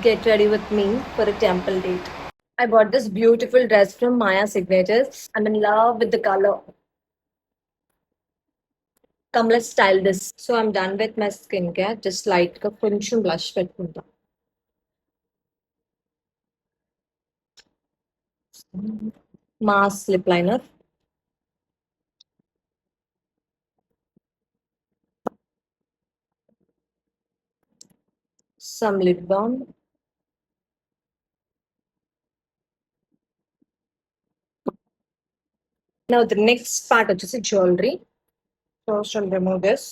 get ready with me for a temple date. I bought this beautiful dress from Maya Signatures. I'm in love with the color. Come, let's style this. So I'm done with my skincare. Just light గా కొంచెం blush పెట్టుకుంటా. Mask lip liner. Some lip balm. Now the next part వచ్చేసి jewelry. First I'll remove this.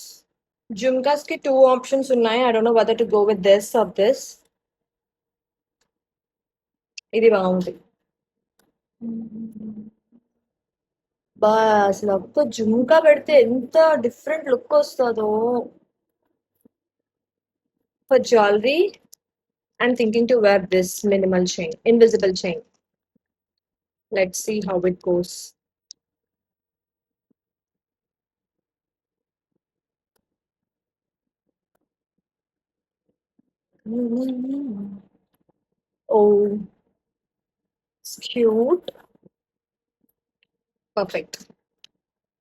Jhumkas ki two options ఉన్నాయి. I don't know whether to go with this or this. ఇది బాగుంది. బా అసలు ఒక్క జుమ్కా పెడితే ఎంత డిఫరెంట్ లుక్ వస్తుందో. For jewelry, I'm thinking to wear this minimal chain, invisible chain. Let's see how it goes. Oh, it's cute. Perfect.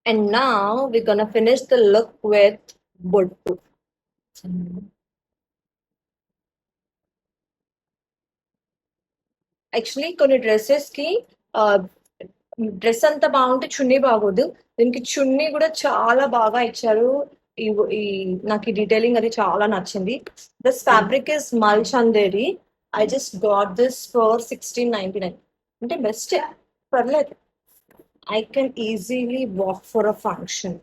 And now we're gonna finish the look with bottu. Actually కొన్ని dresses కి dress అంతా బాగుంటే చున్నీ బాగోదు. దీనికి చున్నీ కూడా చాలా బాగా ఇచ్చారు. ఈ నాకు ఈ డీటెయిలింగ్ అది చాలా నచ్చింది. దిస్ ఫ్యాబ్రిక్ ఇస్ మల్ Chanderi. I just got this for 1699. అంటే బెస్ట్, పర్లేదు. I can easily walk for a function.